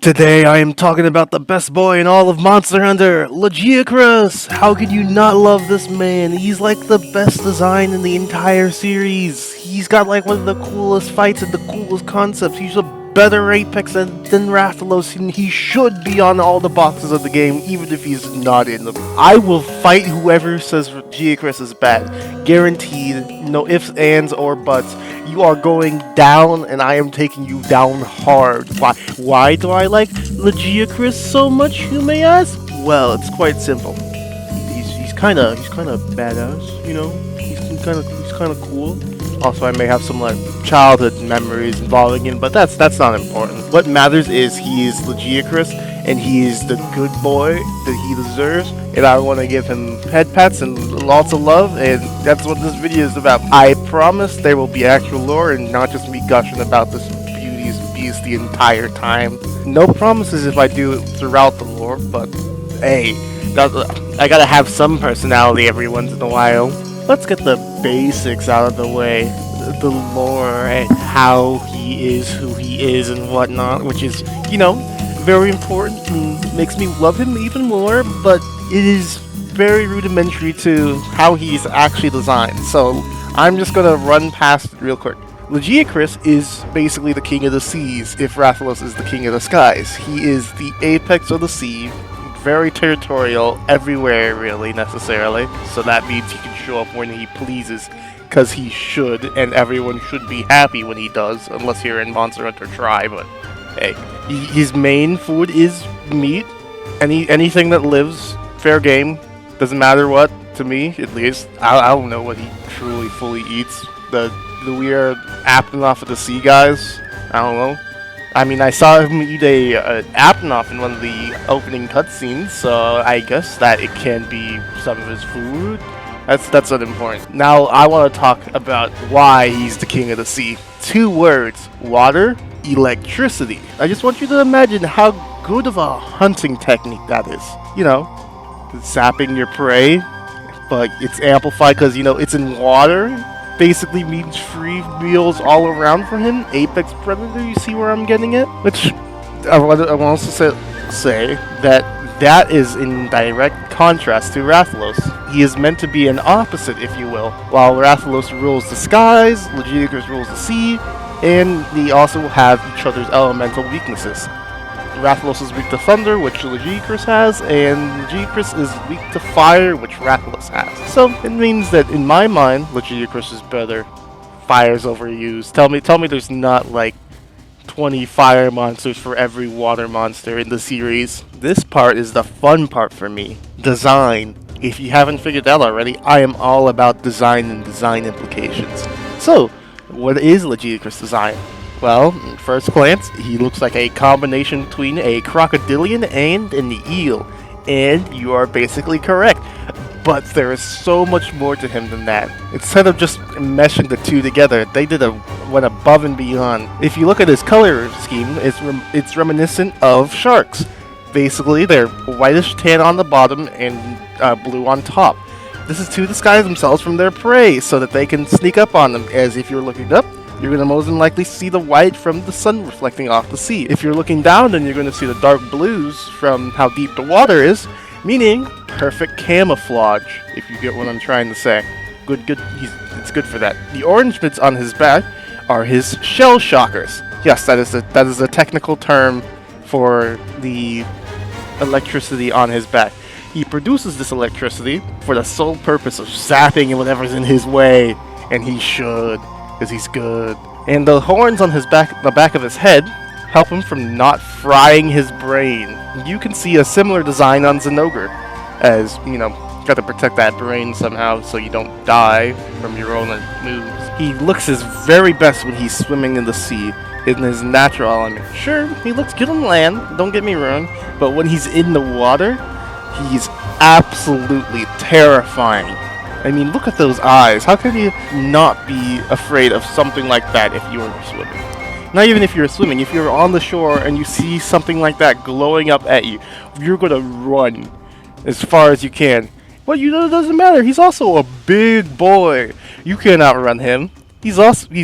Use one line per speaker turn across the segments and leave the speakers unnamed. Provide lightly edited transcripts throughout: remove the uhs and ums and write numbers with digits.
Today I am talking about the best boy in all of Monster Hunter, Logia Chris. How could you not love this man? He's like the best design in the entire series. He's got like one of the coolest fights and the coolest concepts. He's a better Apex than Rathalos, and he should be on all the boxes of the game, even if he's not in them. I will fight whoever says Logia Chris is bad. Guaranteed, no ifs, ands, or buts. You are going down, and I am taking you down hard. Why do I like Logia Chris so much, you may ask? Well, it's quite simple. He's kind of badass, you know. He's kind of cool. Also, I may have some like childhood memories involving him, but that's not important. What matters is he is Logia Chris, and he is the good boy that he deserves, and I want to give him head pats and lots of love, and that's what this video is about. I promise there will be actual lore and not just me gushing about this beauty's beast the entire time. No promises if I do it throughout the lore, but hey, I gotta have some personality every once in a while. Let's get the basics out of the way. The lore and how he is who he is and whatnot, which is, you know, very important and makes me love him even more, but it is very rudimentary to how he's actually designed. So I'm just gonna run past it real quick. Logia Chris is basically the king of the seas if Rathalos is the king of the skies. He is the apex of the sea. Very territorial everywhere, really, necessarily. So that means he can show up when he pleases, because he should, and everyone should be happy when he does, unless you're in Monster Hunter Try, but hey. His main food is meat. Anything that lives, fair game. Doesn't matter what, to me, at least. I don't know what he truly fully eats. The weird Aptonoff of the sea guys, I don't know. I mean, I saw him eat a Aptonoff in one of the opening cutscenes, so I guess that it can be some of his food. That's unimportant. Now, I want to talk about why he's the king of the sea. 2 words: water, electricity. I just want you to imagine how good of a hunting technique that is. You know, zapping your prey, but it's amplified because, you know, it's in water. Basically means free meals all around for him. Apex Predator, you see where I'm getting at? Which I want to also say that is in direct contrast to Rathalos. He is meant to be an opposite, if you will. While Rathalos rules the skies, Logia Chris rules the sea, and they also have each other's elemental weaknesses. Rathalos is weak to thunder, which Logia Chris has, and Logia Chris is weak to fire, which Rathalos has. So it means that in my mind, Logia Chris is better. Fire's overused. Tell me there's not like 20 fire monsters for every water monster in the series. This part is the fun part for me. Design. If you haven't figured that out already, I am all about design and design implications. So, what is Logia Chris design? Well, first glance, he looks like a combination between a crocodilian and an eel. And you are basically correct. But there is so much more to him than that. Instead of just meshing the two together, they went above and beyond. If you look at his color scheme, it's reminiscent of sharks. Basically, they're whitish tan on the bottom and blue on top. This is to disguise themselves from their prey so that they can sneak up on them, as if you're looking up, you're going to most than likely see the white from the sun reflecting off the sea. If you're looking down, then you're going to see the dark blues from how deep the water is, meaning perfect camouflage, if you get what I'm trying to say. Good, it's good for that. The orange bits on his back are his shell shockers. Yes, that is a technical term for the electricity on his back. He produces this electricity for the sole purpose of zapping whatever's in his way, and he should, because he's good. And the horns on the back of his head, help him from not frying his brain. You can see a similar design on Zenogre, as, you know, got to protect that brain somehow so you don't die from your own moves. He looks his very best when he's swimming in the sea, in his natural element. Sure, he looks good on land, don't get me wrong, but when he's in the water, he's absolutely terrifying. I mean, look at those eyes. How can you not be afraid of something like that if you were swimming? Not even if you're swimming. If you're on the shore and you see something like that glowing up at you, you're going to run as far as you can. But you know, it doesn't matter. He's also a big boy. You can't outrun him. He's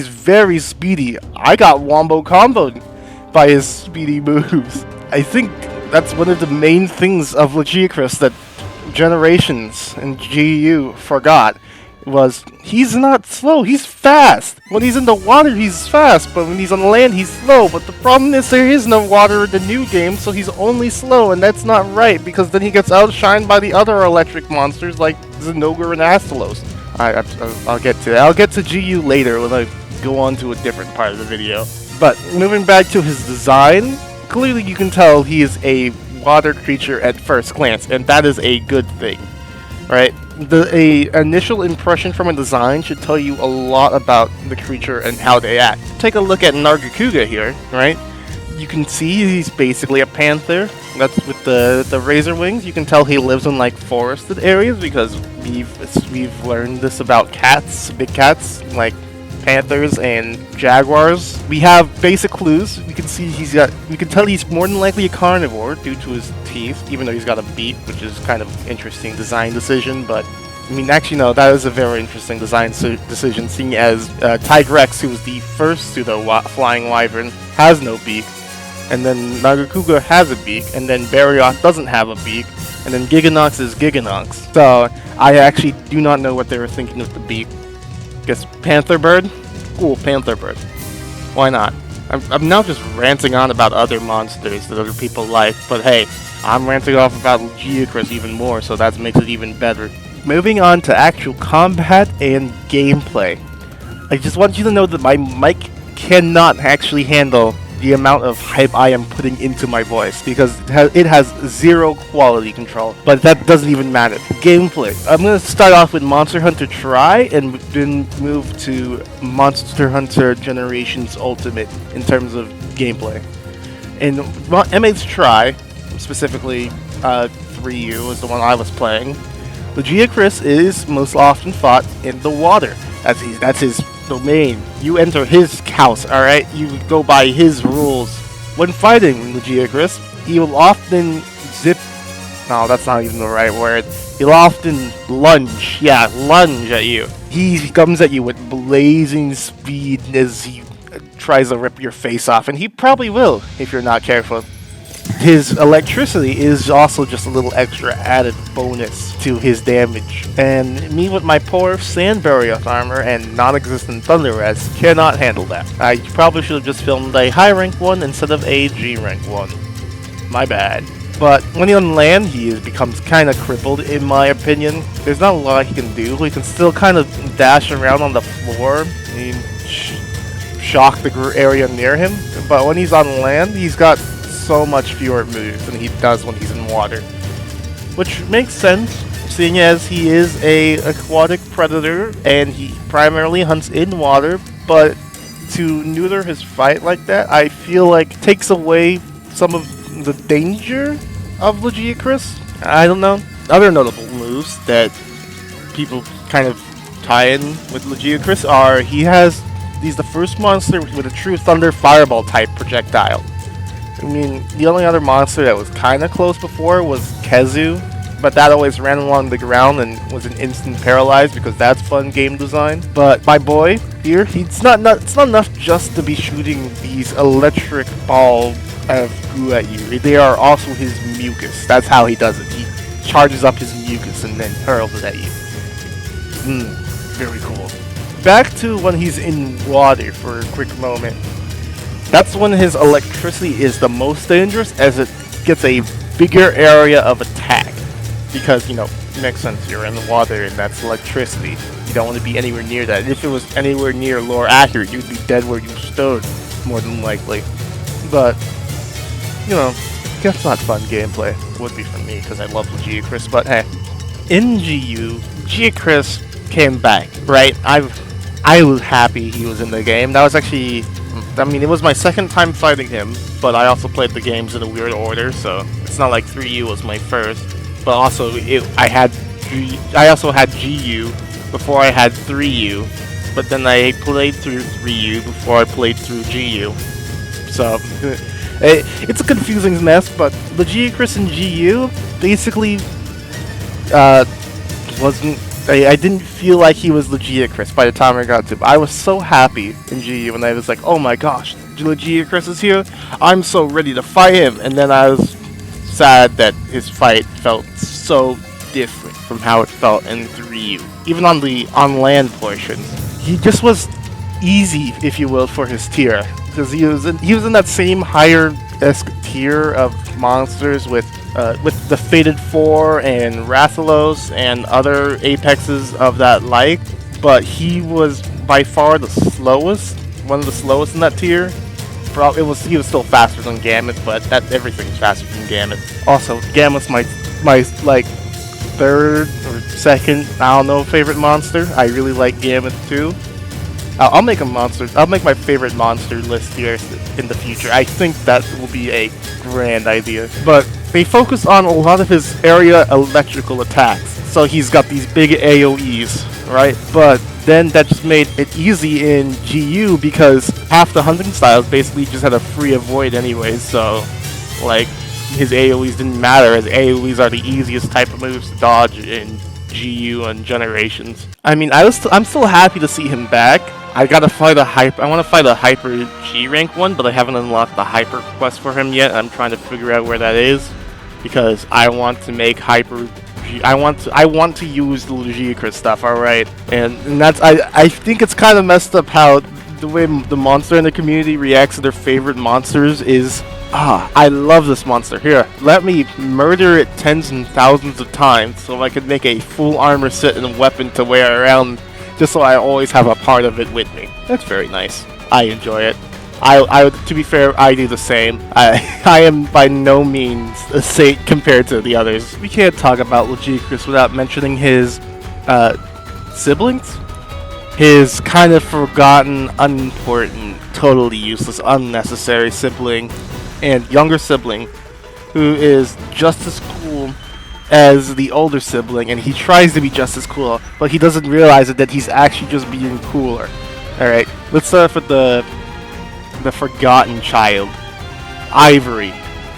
very speedy. I got wombo comboed by his speedy moves. I think that's one of the main things of Logia Chris that Generations and GU forgot. Was he's not slow, he's fast. When he's in the water, he's fast, but when he's on land, he's slow. But the problem is there is no water in the new game, so he's only slow, and that's not right, because then he gets outshined by the other electric monsters like Zinogre and Astalos. I'll get to that. I'll get to GU later when I go on to a different part of the video. But moving back to his design, clearly you can tell he is a water creature at first glance, and that is a good thing, right? The initial impression from a design should tell you a lot about the creature and how they act. Take a look at Nargacuga here, right? You can see he's basically a panther. That's with the razor wings. You can tell he lives in like forested areas because we've learned this about cats, big cats like panthers and jaguars. We have basic clues. We can see we can tell he's more than likely a carnivore due to his teeth, even though he's got a beak, which is kind of interesting design decision. But I mean, actually no, that is a very interesting design decision, seeing as Tigrex, who was the first pseudo-flying wyvern, has no beak, and then Nargacuga has a beak, and then Barioth doesn't have a beak, and then Giganox is Giganox. So I actually do not know what they were thinking with the beak. Guess Panther Bird? Cool, Panther Bird. Why not? I'm now just ranting on about other monsters that other people like, but hey, I'm ranting off about Logia Chris even more, so that makes it even better. Moving on to actual combat and gameplay. I just want you to know that my mic cannot actually handle the amount of hype I am putting into my voice, because it has zero quality control, but that doesn't even matter. Gameplay. I'm going to start off with Monster Hunter Tri and then move to Monster Hunter Generations Ultimate in terms of gameplay. In MH Tri, specifically 3U is the one I was playing, Logia Chris is most often fought in the water. That's his domain. You enter his house, alright? You go by his rules. When fighting Logia Chris, he will often no, that's not even the right word. He'll often lunge at you. He comes at you with blazing speed as he tries to rip your face off, and he probably will if you're not careful. His electricity is also just a little extra added bonus to his damage. And me with my poor Sand Barioth armor and non-existent Thunder Res cannot handle that. I probably should have just filmed a high rank one instead of a G rank one. My bad. But when he's on land, he becomes kind of crippled in my opinion. There's not a lot he can do. He can still kind of dash around on the floor and shock the area near him. But when he's on land, he's got so much fewer moves than he does when he's in water, which makes sense seeing as he is a aquatic predator and he primarily hunts in water. But to neuter his fight like that, I feel like takes away some of the danger of Logia Chris. I don't know. Other notable moves that people kind of tie in with Logia Chris are he's the first monster with a true Thunder Fireball type projectile. I mean, the only other monster that was kind of close before was Kezu, but that always ran along the ground and was an instant paralyzed because that's fun game design. But my boy here, it's not enough just to be shooting these electric balls of goo at you. They are also his mucus. That's how he does it. He charges up his mucus and then hurls it at you. Very cool. Back to when he's in water for a quick moment. That's when his electricity is the most dangerous, as it gets a bigger area of attack. Because, you know, it makes sense, you're in the water and that's electricity. You don't want to be anywhere near that. If it was anywhere near lore accurate, you'd be dead where you stood, more than likely. But, you know, that's not fun gameplay. It would be for me, because I love Logia Chris, but hey. In GU, Logia Chris came back, right? I was happy he was in the game. That was actually... I mean, it was my second time fighting him, but I also played the games in a weird order, so it's not like 3U was my first. But also, I also had GU before I had 3U, but then I played through 3U before I played through GU. So, it's a confusing mess, but Logia Chris and GU basically wasn't I didn't feel like he was Logia Chris by the time I got to him. I was so happy in GU when I was like, oh my gosh, Logia Chris is here. I'm so ready to fight him. And then I was sad that his fight felt so different from how it felt in 3U. Even on the on-land portions, he just was easy, if you will, for his tier. Because he was in that same higher-esque tier of monsters with the Fated 4 and Rathalos and other apexes of that like, but he was by far the slowest, one of the slowest in that tier. He was still faster than Gamut, but everything's faster than Gamut. Also, Gamut's my like third or second, I don't know, favorite monster. I really like Gamut too. I'll make my favorite monster list here in the future. I think that will be a grand idea. But they focus on a lot of his area electrical attacks. So he's got these big AoEs, right? But then that just made it easy in GU because half the hunting styles basically just had a free avoid anyways. So, like, his AoEs didn't matter, as AoEs are the easiest type of moves to dodge in GU and Generations. I mean, I'm still happy to see him back. I want to fight a Hyper G rank one, but I haven't unlocked the Hyper quest for him yet. I'm trying to figure out where that is because I want to make Hyper G. I want to use the Logia Chris stuff. All right, and that's I think it's kind of messed up how the way the monster in the community reacts to their favorite monsters is. I love this monster. Here, let me murder it tens and thousands of times so I can make a full armor set and weapon to wear around, just so I always have a part of it with me. That's very nice. I enjoy it. To be fair, I do the same. I am by no means a saint compared to the others. We can't talk about Logia Chris without mentioning his siblings. His kind of forgotten, unimportant, totally useless, unnecessary sibling and younger sibling who is just as cool as the older sibling, and he tries to be just as cool, but he doesn't realize that he's actually just being cooler. Alright, let's start off with the forgotten child, Ivory.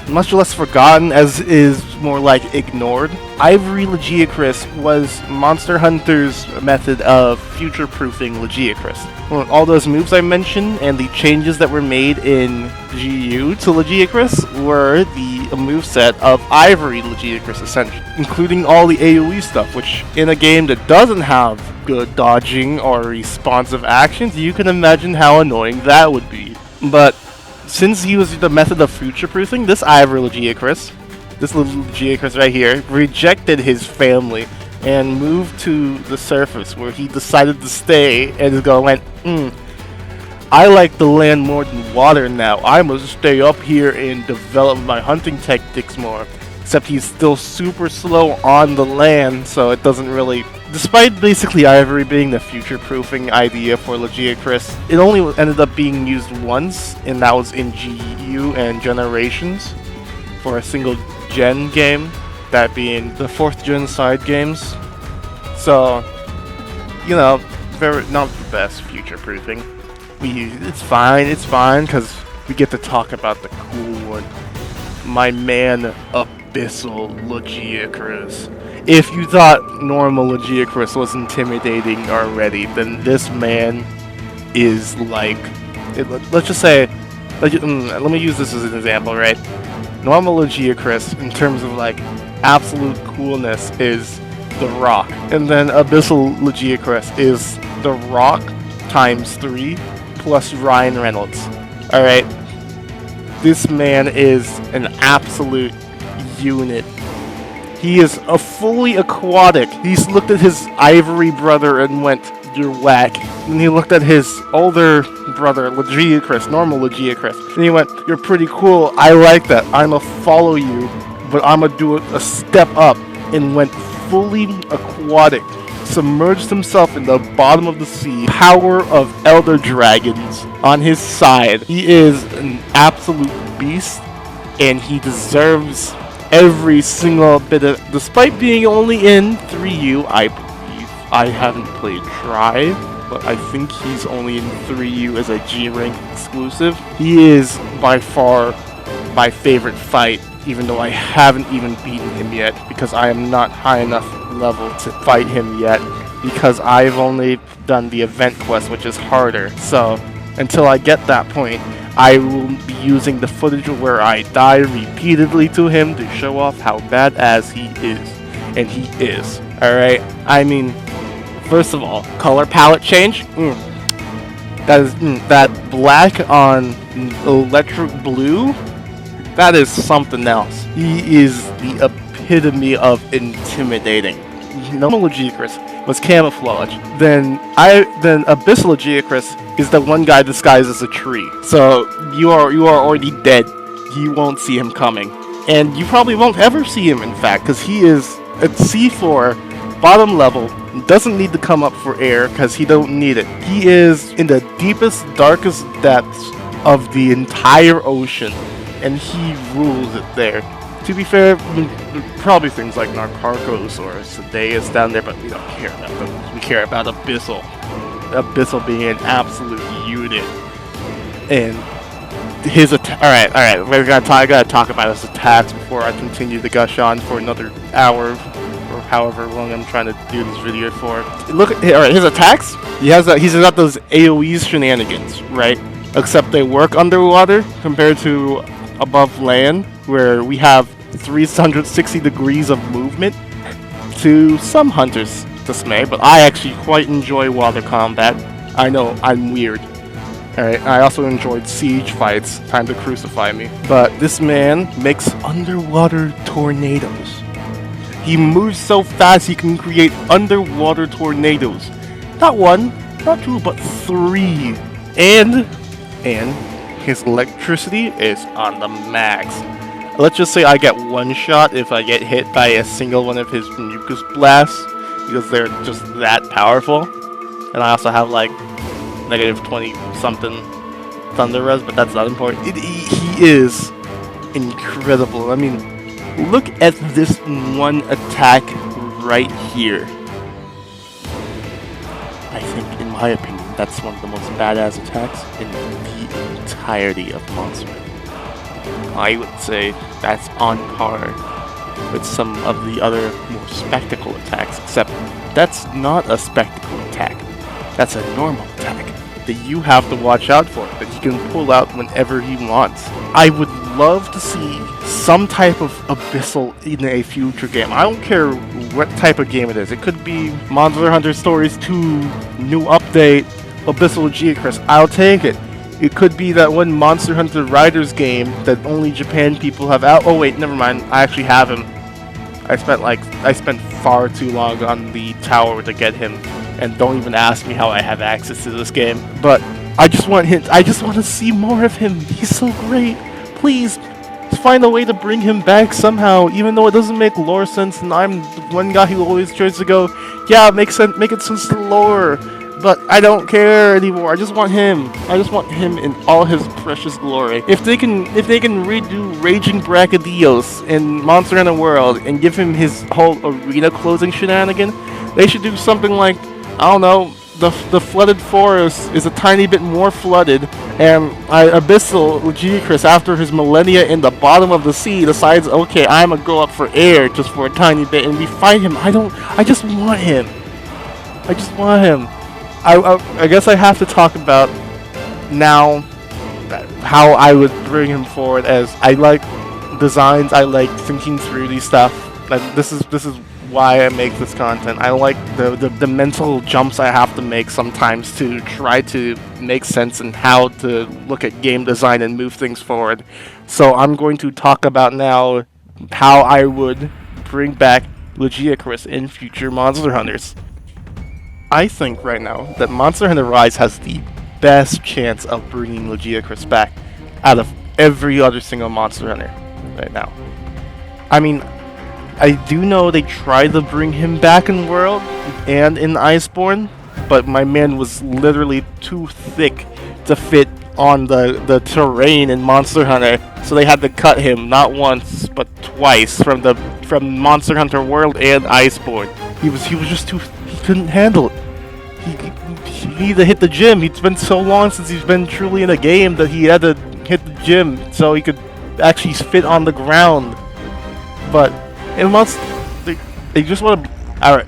Much less forgotten as is more like ignored. Ivory Logia Chris was Monster Hunter's method of future-proofing Logia Chris. Well, all those moves I mentioned and the changes that were made in GU to Logia Chris were the moveset of Ivory Logia Chris essentially, including all the AoE stuff, which in a game that doesn't have good dodging or responsive actions, you can imagine how annoying that would be. But since he was the method of future-proofing, this Ivory Logia Chris, this little Logia Chris right here, rejected his family and moved to the surface where he decided to stay and is going, I like the land more than water now. I must stay up here and develop my hunting tactics more. Except he's still super slow on the land, so it doesn't really... Despite basically Ivory being the future-proofing idea for Logia Chris, it only ended up being used once, and that was in GU and Generations for a single gen game, that being the 4th gen side games. So, you know, not the best future-proofing. It's fine, because we get to talk about the cool one. My man, Abyssal Logia Chris. If you thought normal Logia Chris was intimidating already, then this man is like... Let's just say... let me use this as an example, right? Normal Logia Chris, in terms of like absolute coolness, is The Rock. And then Abyssal Logia Chris is The Rock times 3 plus Ryan Reynolds. Alright? This man is an absolute unit. He is a fully aquatic. He's looked at his Ivory brother and went, you're whack. And he looked at his older brother, Logia Chris, normal Logia Chris. And he went, you're pretty cool. I like that. I'ma follow you, but I'ma do a step up. And went fully aquatic. Submerged himself in the bottom of the sea. Power of Elder Dragons on his side. He is an absolute beast, and he deserves every single bit of... Despite being only in 3U, I believe. I haven't played Tribe, but I think he's only in 3U as a G-Rank exclusive. He is by far my favorite fight even though I haven't even beaten him yet, because I am not high enough level to fight him yet, because I've only done the event quest, which is harder. So until I get that point, I will be using the footage where I die repeatedly to him to show off how badass he is. And he is. Alright? I mean, first of all, color palette change? That is that black on electric blue? That is something else. He is the epitome of intimidating. Logia Chris was camouflage. Then Abyssal Logia Chris is the one guy disguised as a tree. So you are already dead. You won't see him coming, and you probably won't ever see him. In fact, because he is at C4, bottom level, doesn't need to come up for air because he don't need it. He is in the deepest, darkest depths of the entire ocean, and he rules it there. To be fair, probably things like Narcarcos or Sedeus down there, but we don't care about those. We care about Abyssal. Abyssal being an absolute unit. And his attack. Alright, I gotta talk about his attacks before I continue to gush on for another hour, or however long I'm trying to do this video for. Look at alright, his attacks. He's got those AoE shenanigans, right? Except they work underwater compared to above land, where we have 360 degrees of movement, to some hunters' dismay, but I actually quite enjoy water combat. I know, I'm weird. Alright, I also enjoyed siege fights, time to crucify me. But this man makes underwater tornadoes. He moves so fast he can create underwater tornadoes. Not one, not two, but three. And his electricity is on the max. Let's just say I get one shot if I get hit by a single one of his mucus blasts, because they're just that powerful. And I also have like negative 20 something thunder res, but that's not important. He is incredible. I mean, look at this one attack right here. I think, in my opinion, that's one of the most badass attacks in the entirety of Monster. I would say that's on par with some of the other more spectacle attacks, except that's not a spectacle attack. That's a normal attack that you have to watch out for, that he can pull out whenever he wants. I would love to see some type of Abyssal in a future game. I don't care what type of game it is. It could be Monster Hunter Stories 2, new update, Abyssal Logia Chris. I'll take it. It could be that one Monster Hunter Riders game that only Japan people have out. Oh wait, never mind. I actually have him. I spent far too long on the tower to get him, and don't even ask me how I have access to this game. But I just want to see more of him. He's so great. Please find a way to bring him back somehow, even though it doesn't make lore sense, and I'm one guy who always tries to go, yeah, make it sense to lore. But I don't care anymore. I just want him. I just want him in all his precious glory. If they can redo Raging Brachydios in Monster Hunter World and give him his whole arena closing shenanigan, they should do something like, I don't know, the flooded forest is a tiny bit more flooded, and Abyssal Logia Chris, after his millennia in the bottom of the sea, decides, okay, I'm gonna go up for air just for a tiny bit, and we fight him. I just want him. I just want him. I guess I have to talk about now how I would bring him forward, as I like designs, I like thinking through these stuff. Like, this is why I make this content. I like the mental jumps I have to make sometimes to try to make sense in how to look at game design and move things forward. So I'm going to talk about now how I would bring back Logia Chris in future Monster Hunters. I think right now that Monster Hunter Rise has the best chance of bringing Logia Chris back out of every other single Monster Hunter right now. I mean, I do know they tried to bring him back in World and in Iceborne, but my man was literally too thick to fit on the terrain in Monster Hunter, so they had to cut him not once but twice from Monster Hunter World and Iceborne. He was just too. He couldn't handle it. He needed to hit the gym. It's been so long since he's been truly in a game that he had to hit the gym so he could actually fit on the ground. But it must. They just want to. Alright.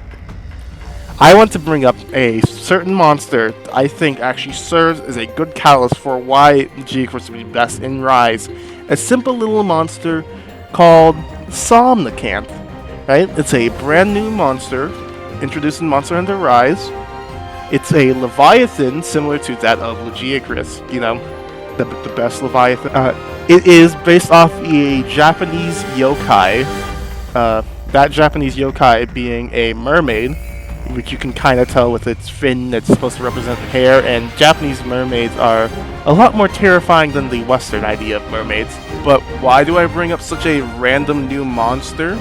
I want to bring up a certain monster I think actually serves as a good catalyst for why Logia Chris would be best in Rise. A simple little monster called Somnicant. Right? It's a brand new monster introduced in Monster Hunter Rise. It's a Leviathan similar to that of Logia Chris, you know, the best Leviathan. It is based off a Japanese yokai. That Japanese yokai being a mermaid, which you can kind of tell with its fin that's supposed to represent hair, and Japanese mermaids are a lot more terrifying than the Western idea of mermaids. But why do I bring up such a random new monster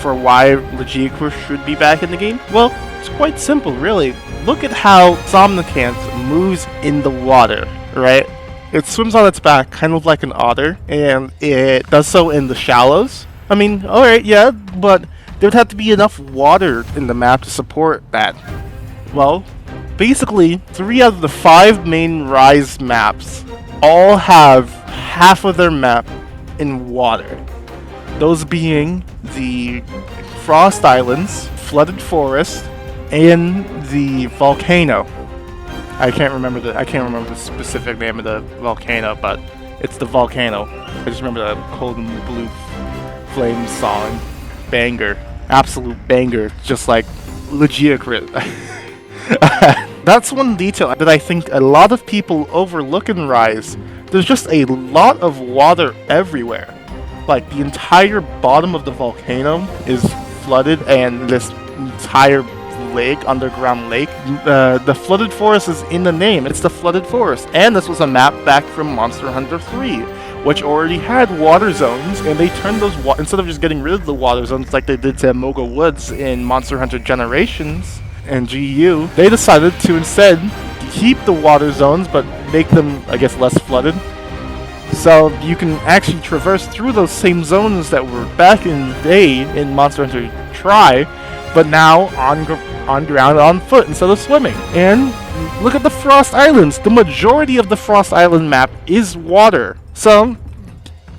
for why Logia Chris should be back in the game? Well, it's quite simple, really. Look at how Somnicant moves in the water, right? It swims on its back, kind of like an otter, and it does so in the shallows. I mean, alright, yeah, but there would have to be enough water in the map to support that. Well, basically, 3 out of the 5 main Rise maps all have half of their map in water. Those being the Frost Islands, Flooded Forest, and the volcano. I can't remember the specific name of the volcano, but it's the volcano. I just remember the Cold and Blue Flame song. Banger. Absolute banger. Just like Logia Chris. That's one detail that I think a lot of people overlook in Rise. There's just a lot of water everywhere. Like, the entire bottom of the volcano is flooded, and this entire lake, underground lake, the Flooded Forest is in the name. It's the Flooded Forest. And this was a map back from Monster Hunter 3, which already had water zones, and they turned those, instead of just getting rid of the water zones like they did to Moga Woods in Monster Hunter Generations and GU, they decided to instead keep the water zones, but make them, I guess, less flooded. So you can actually traverse through those same zones that were back in the day in Monster Hunter Tri, but now on ground, on foot, instead of swimming. And look at the Frost Islands. The majority of the Frost Island map is water. So,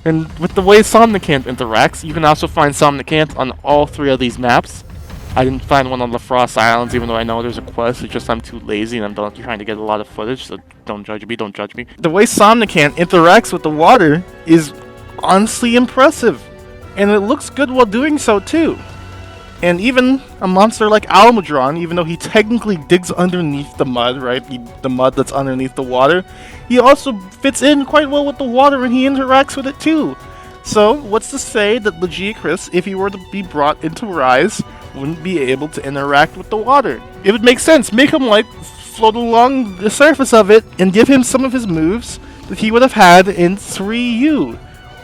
and with the way Somnicant interacts, you can also find Somnicant on all 3 of these maps. I didn't find one on the Frost Islands, even though I know there's a quest. It's just I'm too lazy and I'm trying to get a lot of footage, so don't judge me, don't judge me. The way Somnicant interacts with the water is honestly impressive, and it looks good while doing so too. And even a monster like Almudron, even though he technically digs underneath the mud, right? The mud that's underneath the water, he also fits in quite well with the water and he interacts with it too. So, what's to say that Logia Chris, if he were to be brought into Rise, wouldn't be able to interact with the water? It would make sense. Make him, like, float along the surface of it and give him some of his moves that he would have had in 3U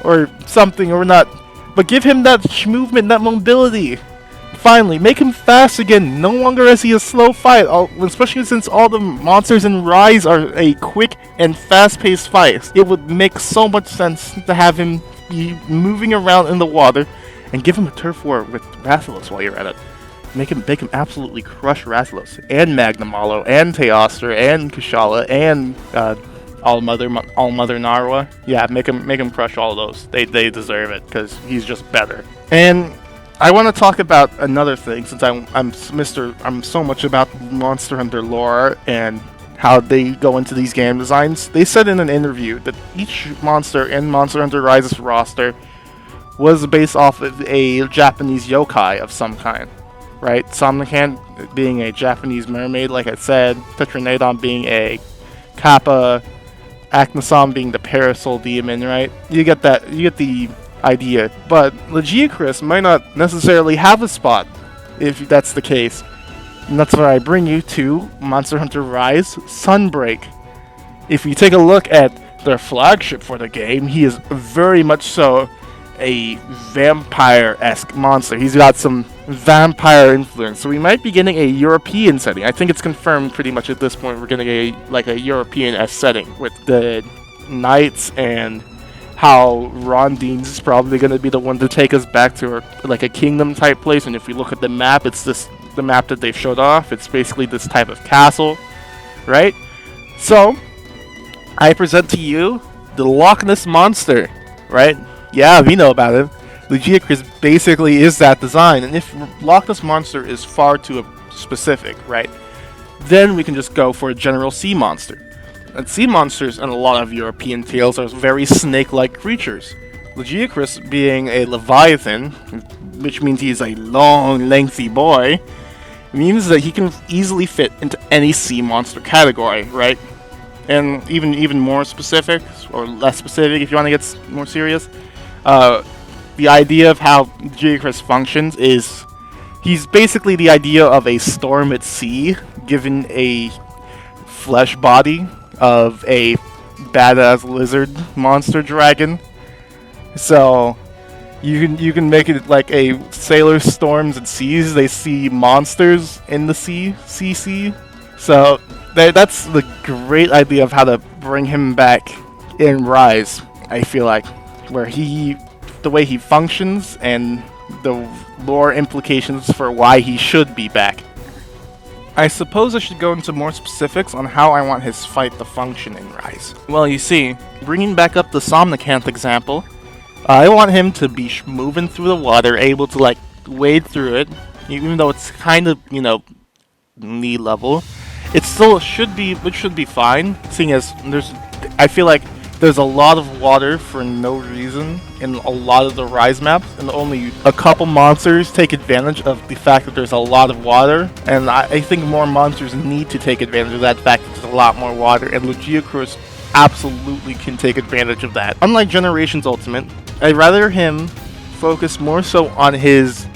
or something, or not. But give him that movement, that mobility. Finally, make him fast again. No longer is he a slow fight, especially since all the monsters in Rise are a quick and fast-paced fight. It would make so much sense to have him be moving around in the water, and give him a turf war with Rathalos while you're at it. Make him absolutely crush Rathalos, and Magnamalo, and Teoster, and Kushala, and All Mother Narwa. Yeah, make him crush all those. They deserve it because he's just better. And I want to talk about another thing, since I'm so much about Monster Hunter lore and how they go into these game designs. They said in an interview that each monster in Monster Hunter Rise's roster was based off of a Japanese yokai of some kind, right? Somnicant being a Japanese mermaid, like I said, Tetranadon being a Kappa, Acnosam being the parasol demon, right? You get the idea. But Logia Chris might not necessarily have a spot if that's the case. And that's where I bring you to Monster Hunter Rise Sunbreak. If you take a look at their flagship for the game, he is very much so a vampire-esque monster. He's got some vampire influence, so we might be getting a European setting. I think it's confirmed pretty much at this point we're getting a European-esque setting with the knights, and how Rondine's is probably going to be the one to take us back to like a kingdom type place. And if we look at the map, it's the map that they've showed off. It's basically this type of castle, right? So I present to you the Loch Ness Monster. right? Yeah, we know about it. Logia Chris basically is that design, and if Loch Ness Monster is far too specific, right, then we can just go for a general sea monster. And sea monsters in a lot of European tales are very snake-like creatures. Logia Chris being a leviathan, which means he's a long, lengthy boy, means that he can easily fit into any sea monster category, right? And even more specific, or less specific if you want to get more serious, the idea of how Logia Chris functions is he's basically the idea of a storm at sea given a flesh body of a badass lizard monster dragon. So you can make it like a sailor storms at seas. They see monsters in the sea. So that's the great idea of how to bring him back in Rise. I feel like where the way he functions and the lore implications for why he should be back. I suppose I should go into more specifics on how I want his fight to function in Rise. Well, you see, bringing back up the Somnicanth example, I want him to be moving through the water, able to like wade through it, even though it's kind of, knee level. It should be fine, seeing as I feel like there's a lot of water for no reason in a lot of the Rise maps, and only a couple monsters take advantage of the fact that there's a lot of water, and I think more monsters need to take advantage of that fact that there's a lot more water, and Logia Chris absolutely can take advantage of that. Unlike Generations Ultimate, I'd rather him focus more so on his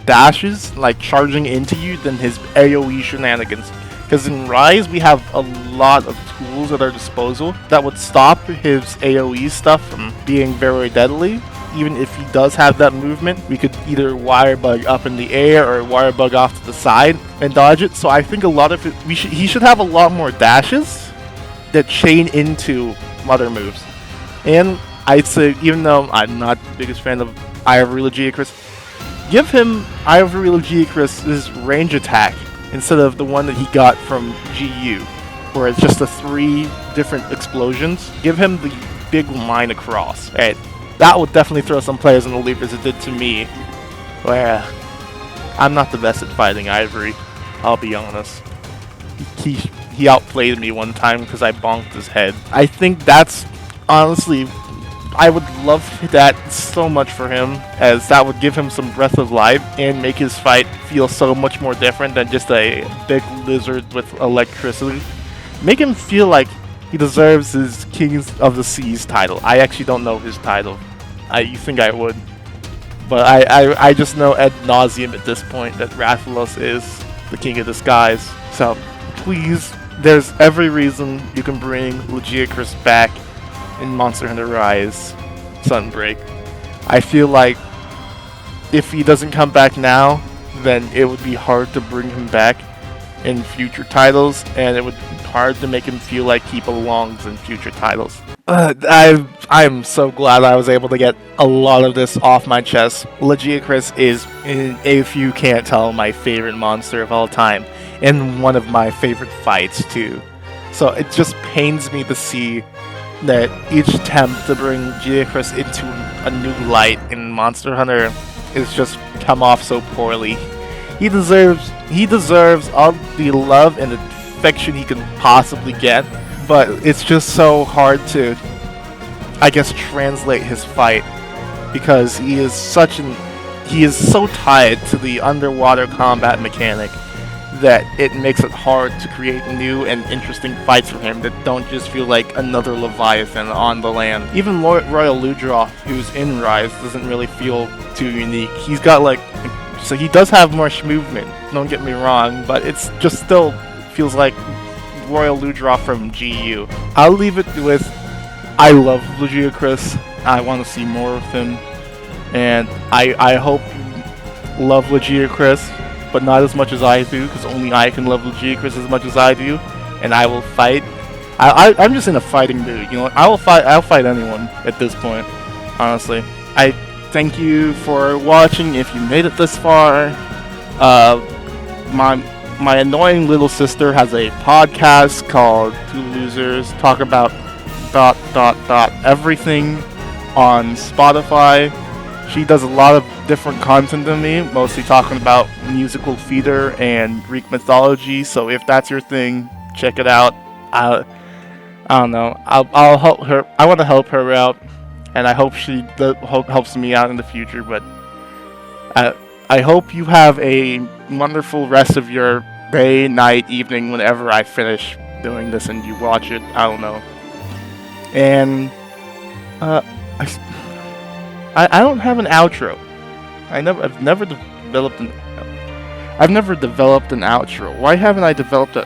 dashes, like charging into you, than his AoE shenanigans. Because in Rise, we have a lot of tools at our disposal that would stop his AoE stuff from being very deadly. Even if he does have that movement, we could either wire bug up in the air or wire bug off to the side and dodge it. So I think a lot of it, he should have a lot more dashes that chain into other moves. And I'd say, even though I'm not the biggest fan of Ivory Logia Chris, give him Ivory Logia Chris's range attack instead of the one that he got from GU, where it's just the 3 different explosions. Give him the big line across. Right? That would definitely throw some players in the loop, as it did to me, where I'm not the best at fighting Ivory, I'll be honest. He outplayed me one time because I bonked his head. I think that's, honestly, I would love that so much for him, as that would give him some breath of life and make his fight feel so much more different than just a big lizard with electricity. Make him feel like he deserves his Kings of the Seas title. I actually don't know his title. You think I would. But I just know ad nauseum at this point that Rathalos is the King of the Skies. So, please, there's every reason you can bring Logia Chris back in Monster Hunter Rise Sunbreak. I feel like if he doesn't come back now, then it would be hard to bring him back in future titles, and it would be hard to make him feel like he belongs in future titles. I'm so glad I was able to get a lot of this off my chest. Logia Chris is, if you can't tell, my favorite monster of all time, and one of my favorite fights too. So it just pains me to see that each attempt to bring Logia Chris into a new light in Monster Hunter is just come off so poorly. He deserves all the love and affection he can possibly get, but it's just so hard to, I guess, translate his fight, because he is so tied to the underwater combat mechanic that it makes it hard to create new and interesting fights for him that don't just feel like another Leviathan on the land. Even Royal Ludroth, who's in Rise, doesn't really feel too unique. He's got so he does have more movement, don't get me wrong, but it's just still feels like Royal Ludroth from GU. I'll leave it with, I love Logia Chris, I want to see more of him, and I hope you love Logia Chris, but not as much as I do, because only I can love Logia Chris as much as I do, and I will fight. I'm just in a fighting mood, I'll fight anyone at this point, honestly. I thank you for watching if you made it this far. My annoying little sister has a podcast called Two Losers Talk About ... everything.
on Spotify. She does a lot of different content than me, mostly talking about musical theater and Greek mythology. So if that's your thing, check it out. I don't know. I'll help her. I want to help her out, and I hope she helps me out in the future. But I I hope you have a wonderful rest of your day, night, evening, whenever I finish doing this and you watch it. I don't know. And uh, I don't have an outro. I've never developed an outro. Why haven't I developed